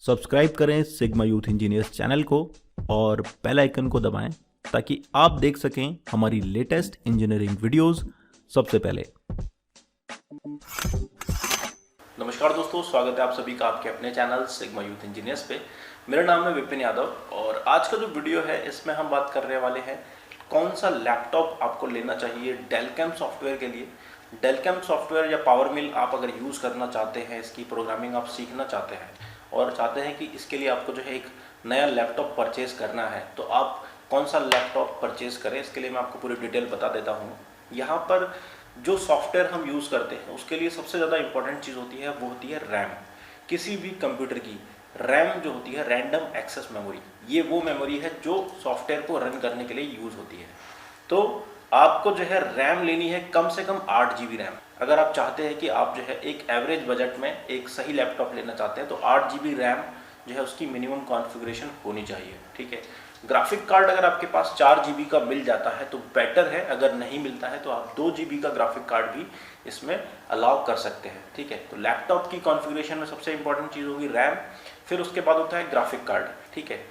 Subscribe करें sigma youth engineers channel को और बेल आइकन को दबाएं ताकि आप देख सकें हमारी लेटेस्ट इंजीनियरिंग वीडियोस सबसे पहले। नमस्कार दोस्तों, स्वागत है आप सभी का आपके अपने चैनल सिग्मा यूथ इंजीनियर्स पे। मेरा नाम है विपिन यादव और आज का जो वीडियो है इसमें हम बात करने वाले हैं कौन सा लैपटॉप आपको लेना चाहिए डेल कैम सॉफ्टवेयर के लिए। डेल कैम सॉफ्टवेयर या पावर मिल आप अगर यूज़ करना चाहते हैं, इसकी प्रोग्रामिंग आप सीखना चाहते हैं और चाहते हैं कि इसके लिए आपको जो है एक नया लैपटॉप परचेज़ करना है, तो आप कौन सा लैपटॉप परचेज़ करें, इसके लिए मैं आपको पूरी डिटेल बता देता हूँ। यहाँ पर जो सॉफ्टवेयर हम यूज़ करते हैं उसके लिए सबसे ज़्यादा इंपॉर्टेंट चीज़ होती है वो होती है रैम। किसी भी कंप्यूटर की रैम जो होती है, रैंडम एक्सेस मेमोरी, ये वो मेमोरी है जो सॉफ्टवेयर को रन करने के लिए यूज़ होती है। तो आपको जो है रैम लेनी है कम से कम 8 GB रैम। अगर आप चाहते हैं कि आप जो है एक एवरेज बजट में एक सही लैपटॉप लेना चाहते हैं तो 8 GB रैम जो है उसकी मिनिमम कॉन्फ़िगरेशन होनी चाहिए, ठीक है। ग्राफिक कार्ड अगर आपके पास 4 GB का मिल जाता है तो बेटर है, अगर नहीं मिलता है तो आप 2 GB का ग्राफिक कार्ड भी इसमें अलाउ कर सकते हैं, ठीक है। तो लैपटॉप की कॉन्फ़िगरेशन में सबसे इंपॉर्टेंट चीज़ होगी रैम, फिर उसके बाद होता है ग्राफिक कार्ड, ठीक है।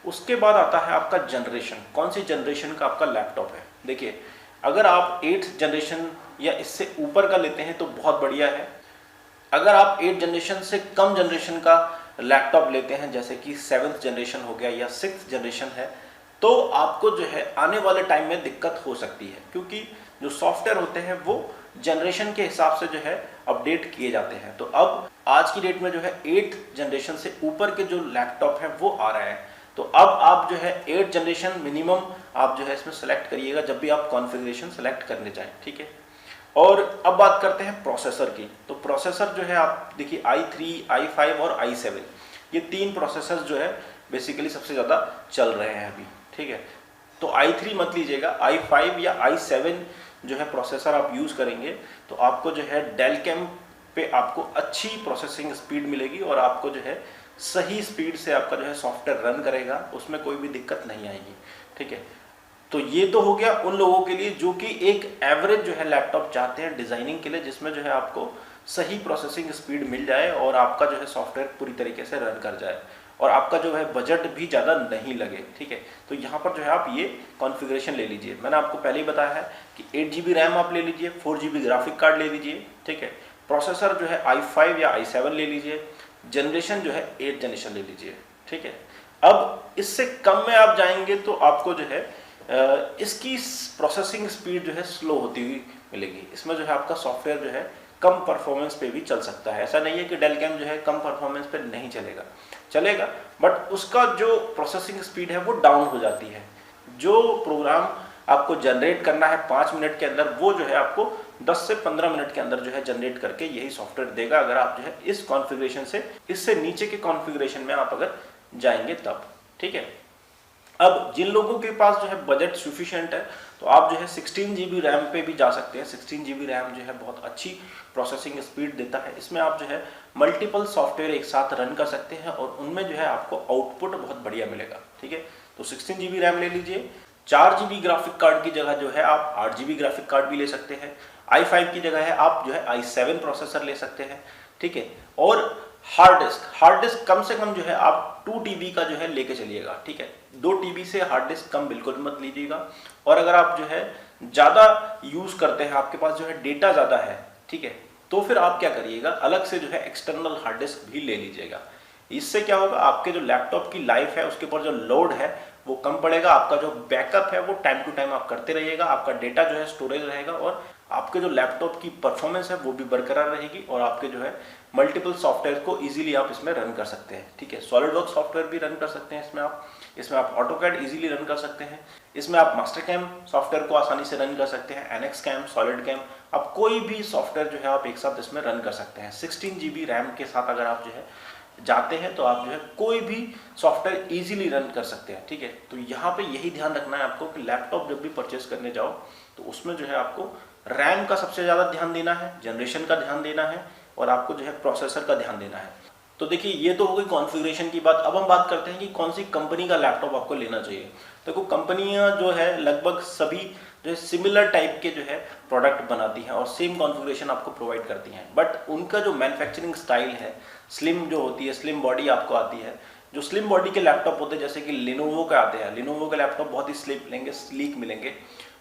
उसके बाद आता है आपका जनरेशन, कौन सी जनरेशन का आपका लैपटॉप है। देखिए, अगर आप 8th जनरेशन या इससे ऊपर का लेते हैं तो बहुत बढ़िया है। अगर आप 8 जनरेशन से कम जनरेशन का लैपटॉप लेते हैं, जैसे कि 7th जनरेशन हो गया या 6th जनरेशन है, तो आपको जो है आने वाले टाइम में दिक्कत हो सकती है, क्योंकि जो सॉफ्टवेयर होते हैं वो जनरेशन के हिसाब से जो है अपडेट किए जाते हैं। तो अब आज की डेट में जो है 8th जनरेशन से ऊपर के जो लैपटॉप हैं वो आ रहे हैं, तो अब आप जो है 8th जनरेशन मिनिमम आप जो है इसमें सेलेक्ट करिएगा जब भी आप कॉन्फ़िगरेशन सेलेक्ट करने जाएं, ठीक है। और अब बात करते हैं प्रोसेसर की। तो प्रोसेसर जो है आप देखिए i3, i5 और i7, ये 3 प्रोसेसर जो है बेसिकली सबसे ज़्यादा चल रहे हैं अभी, ठीक है। तो i3 मत लीजिएगा, i5 या i7 जो है प्रोसेसर आप यूज़ करेंगे तो आपको जो है डेल कैम पे आपको अच्छी प्रोसेसिंग स्पीड मिलेगी और आपको जो है सही स्पीड से आपका जो है सॉफ्टवेयर रन करेगा, उसमें कोई भी दिक्कत नहीं आएगी, ठीक है। तो ये तो हो गया उन लोगों के लिए जो कि एक एवरेज जो है लैपटॉप चाहते हैं डिज़ाइनिंग के लिए, जिसमें जो है आपको सही प्रोसेसिंग स्पीड मिल जाए और आपका जो है सॉफ्टवेयर पूरी तरीके से रन कर जाए और आपका जो है बजट भी ज़्यादा नहीं लगे, ठीक है। तो यहाँ पर जो है आप ये कॉन्फ़िगरेशन ले लीजिए। मैंने आपको पहले ही बताया है कि 8 GB रैम आप ले लीजिए, 4 GB ग्राफिक कार्ड ले लीजिए, ठीक है। प्रोसेसर जो है i5 या i7 ले लीजिए, जनरेशन जो है 8th जनरेशन ले लीजिए, ठीक है। अब इससे कम में आप जाएंगे तो आपको जो है इसकी प्रोसेसिंग स्पीड जो है स्लो होती हुई मिलेगी। इसमें जो है आपका सॉफ्टवेयर जो है कम परफॉर्मेंस पे भी चल सकता है। ऐसा नहीं है कि डेल कैम जो है कम परफॉर्मेंस पे नहीं चलेगा, बट उसका जो प्रोसेसिंग स्पीड है वो डाउन हो जाती है। जो प्रोग्राम आपको जनरेट करना है 5 मिनट के अंदर, वो जो है आपको 10 से 15 मिनट के अंदर जो है जनरेट करके यही सॉफ्टवेयर देगा, अगर आप जो है इस कॉन्फ़िगरेशन से इससे नीचे के कॉन्फ़िगरेशन में आप अगर जाएंगे तब, ठीक है। अब जिन लोगों के पास जो है बजट सफिशिएंट है तो आप जो है 16 GB रैम पे भी जा सकते हैं। 16 GB रैम जो है बहुत अच्छी प्रोसेसिंग स्पीड देता है। इसमें आप जो है मल्टीपल सॉफ्टवेयर एक साथ रन कर सकते हैं और उनमें जो है आपको आउटपुट बहुत बढ़िया मिलेगा, ठीक है। तो 16 GB रैम ले लीजिए। 4 GB ग्राफिक कार्ड की जगह जो है आप 8 GB ग्राफिक कार्ड भी ले सकते हैं। i5 की जगह है आप जो है i7 प्रोसेसर ले सकते हैं, ठीक है। और हार्ड डिस्क कम से कम जो है आप 2 TB का जो है लेके चलिएगा, ठीक है। 2 TB से हार्ड डिस्क कम बिल्कुल मत लीजिएगा। और अगर आप जो है ज़्यादा यूज़ करते हैं, आपके पास जो है डेटा ज़्यादा है, ठीक है, तो फिर आप क्या करिएगा, अलग से जो है एक्सटर्नल हार्ड डिस्क भी ले लीजिएगा। इससे क्या होगा, आपके जो लैपटॉप की लाइफ है उसके ऊपर जो लोड है वो कम पड़ेगा, आपका जो बैकअप है वो टाइम टू टाइम आप करते रहिएगा, आपका डेटा जो है स्टोरेज रहेगा और आपके जो लैपटॉप की परफॉर्मेंस है वो भी बरकरार रहेगी और आपके जो है मल्टीपल सॉफ्टवेयर को इजीली आप इसमें रन कर सकते हैं, ठीक है। सॉलिडवर्क्स सॉफ्टवेयर भी रन कर सकते हैं इसमें आप ऑटोकैड इजीली रन कर सकते हैं, इसमें आप मास्टरकैम सॉफ्टवेयर को आसानी से रन कर सकते हैं, एनएक्स कैम, सॉलिड कैम, आप कोई भी सॉफ्टवेयर जो है आप एक साथ इसमें रन कर सकते हैं। 16 GB रैम के साथ अगर आप जो है जाते हैं तो आप जो है कोई भी सॉफ्टवेयर इजीली रन कर सकते हैं, ठीक है। तो यहाँ पे यही ध्यान रखना है आपको कि लैपटॉप जब भी परचेस करने जाओ तो उसमें जो है आपको रैम का सबसे ज़्यादा ध्यान देना है, जनरेशन का ध्यान देना है और आपको जो है प्रोसेसर का ध्यान देना है। तो देखिए, ये तो हो गई कॉन्फ़िगरेशन की बात। अब हम बात करते हैं कि कौन सी कंपनी का लैपटॉप आपको लेना चाहिए। देखो, कंपनियां जो है लगभग सभी जो है सिमिलर टाइप के जो है प्रोडक्ट बनाती हैं और सेम कॉन्फ़िगरेशन आपको प्रोवाइड करती हैं, बट उनका जो मैन्युफैक्चरिंग स्टाइल है, स्लिम जो होती है, स्लिम बॉडी आपको आती है। जो स्लिम बॉडी के लैपटॉप होते हैं जैसे कि लिनोवो के आते हैं, लिनोवो के लैपटॉप बहुत ही स्लिम मिलेंगे, स्लीक मिलेंगे।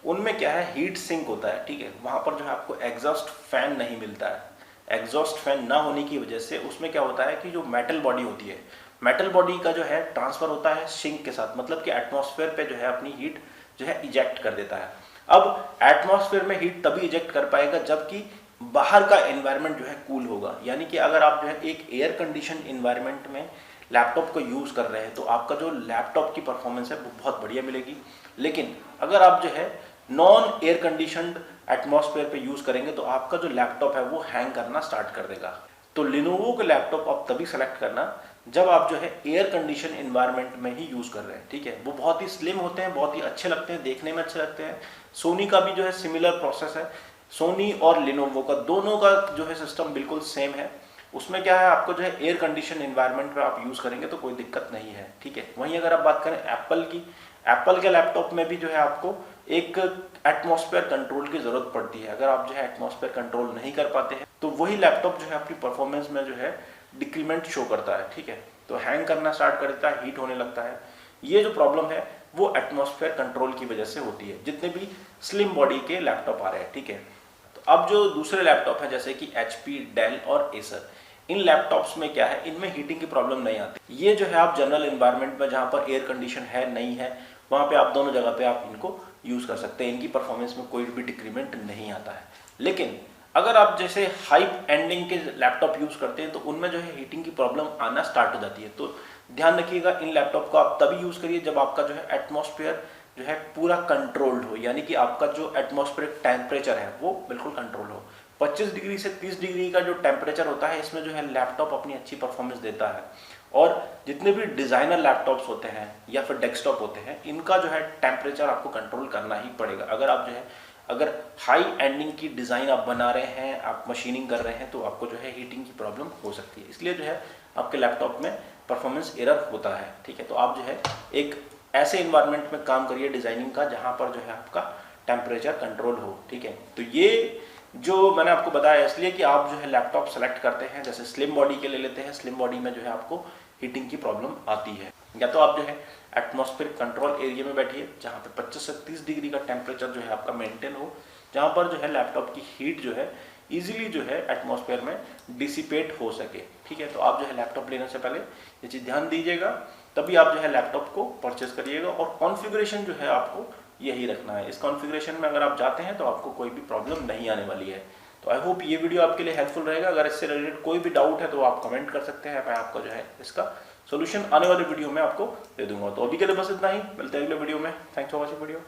उनमें क्या है, हीट सिंक होता है, ठीक है। वहाँ पर जो है आपको एग्जॉस्ट फैन नहीं मिलता है। एग्जॉस्ट फैन ना होने की वजह से उसमें क्या होता है कि जो मेटल बॉडी होती है, मेटल बॉडी का जो है ट्रांसफर होता है सिंक के साथ, मतलब कि एटमॉस्फेयर पे जो है अपनी हीट जो है इजेक्ट कर देता है। अब एटमॉस्फेयर में हीट तभी इजेक्ट कर पाएगा जबकि बाहर का एनवायरनमेंट जो है कूल होगा। यानी कि अगर आप जो है एक एयर कंडीशन एनवायरनमेंट में लैपटॉप को यूज़ कर रहे हैं तो आपका जो लैपटॉप की परफॉर्मेंस है वो बहुत बढ़िया मिलेगी। लेकिन अगर आप जो है नॉन एयर कंडीशनड एटमॉस्फेयर पे यूज़ करेंगे तो आपका जो लैपटॉप है वो हैंग करना स्टार्ट कर देगा। तो लिनोवो के लैपटॉप आप तभी सेलेक्ट करना जब आप जो है एयर कंडीशन एनवायरनमेंट में ही यूज़ कर रहे हैं, ठीक है। वो बहुत ही स्लिम होते हैं, बहुत ही अच्छे लगते हैं, देखने में अच्छे लगते हैं। सोनी का भी जो है सिमिलर प्रोसेस है, सोनी और लिनोवो का दोनों का जो है सिस्टम बिल्कुल सेम है। उसमें क्या है, आपको जो है एयर कंडीशन एनवायरनमेंट में आप यूज़ करेंगे तो कोई दिक्कत नहीं है, ठीक है। वहीं अगर आप बात करें एप्पल की, एप्पल के लैपटॉप में भी जो है आपको एक एटमॉस्फेयर कंट्रोल की ज़रूरत पड़ती है। अगर आप जो है एटमॉस्फेयर कंट्रोल नहीं कर पाते हैं तो वही लैपटॉप जो है अपनी परफॉर्मेंस में जो है डिक्रीमेंट शो करता है, ठीक है। तो हैंग करना स्टार्ट कर देता है, हीट होने लगता है। ये जो प्रॉब्लम है वो एटमॉस्फेयर कंट्रोल की वजह से होती है जितने भी स्लिम बॉडी के लैपटॉप आ रहे हैं, ठीक है। तो अब जो दूसरे लैपटॉप है जैसे कि HP, डेल और एसर, इन लैपटॉप्स में क्या है, इनमें हीटिंग की प्रॉब्लम नहीं आती। ये जो है आप जनरल एनवायरनमेंट में जहाँ पर एयर कंडीशन है नहीं है वहाँ पे आप दोनों जगह पे आप इनको यूज़ कर सकते हैं। इनकी परफॉर्मेंस में कोई भी डिक्रीमेंट नहीं आता है। लेकिन अगर आप जैसे हाई एंडिंग के लैपटॉप यूज़ करते हैं तो उनमें जो है हीटिंग की प्रॉब्लम आना स्टार्ट हो जाती है। तो ध्यान रखिएगा, इन लैपटॉप को आप तभी यूज़ करिए जब आपका जो है एटमॉस्फेयर जो है पूरा कंट्रोल्ड हो, यानी कि आपका जो एटमॉस्फेरिक टेम्परेचर है वो बिल्कुल कंट्रोल हो। 25 डिग्री से 30 डिग्री का जो टेम्परेचर होता है इसमें जो है लैपटॉप अपनी अच्छी परफॉर्मेंस देता है। और जितने भी डिज़ाइनर लैपटॉप्स होते हैं या फिर डेस्कटॉप होते हैं, इनका जो है टेम्परेचर आपको कंट्रोल करना ही पड़ेगा। अगर आप जो है अगर हाई एंडिंग की डिज़ाइन आप बना रहे हैं, आप मशीनिंग कर रहे हैं तो आपको जो है हीटिंग की प्रॉब्लम हो सकती है। इसलिए जो है आपके लैपटॉप में परफॉर्मेंस एरर होता है, ठीक है। तो आप जो है एक ऐसे इन्वायरमेंट में काम करिए डिज़ाइनिंग का जहाँ पर जो है आपका टेम्परेचर कंट्रोल हो, ठीक है। तो ये जो मैंने आपको बताया इसलिए कि आप जो है लैपटॉप सेलेक्ट करते हैं, जैसे स्लिम बॉडी के ले लेते हैं, स्लिम बॉडी में जो है आपको हीटिंग की प्रॉब्लम आती है। या तो आप जो है एटमॉस्फेयर कंट्रोल एरिया में बैठिए जहाँ पे 25 से 30 डिग्री का टेम्परेचर जो है आपका मेंटेन हो, जहाँ पर जो है लैपटॉप की हीट जो है इजीली जो है एटमॉस्फेयर में डिसिपेट हो सके, ठीक है। तो आप जो है लैपटॉप लेने से पहले ये चीज़ ध्यान दीजिएगा, तभी आप जो है लैपटॉप को परचेज करिएगा। और कॉन्फ़िगरेशन जो है आपको यही रखना है। इस कॉन्फ़िगरेशन में अगर आप जाते हैं तो आपको कोई भी प्रॉब्लम नहीं आने वाली है। तो आई होप ये वीडियो आपके लिए हेल्पफुल रहेगा। अगर इससे रिलेटेड कोई भी डाउट है तो आप कमेंट कर सकते हैं, मैं आपको जो है इसका सोल्यूशन आने वाले वीडियो में आपको दे दूंगा। तो अभी के लिए बस इतना ही, मिलते हैं अगले वीडियो में। Thanks for watching video.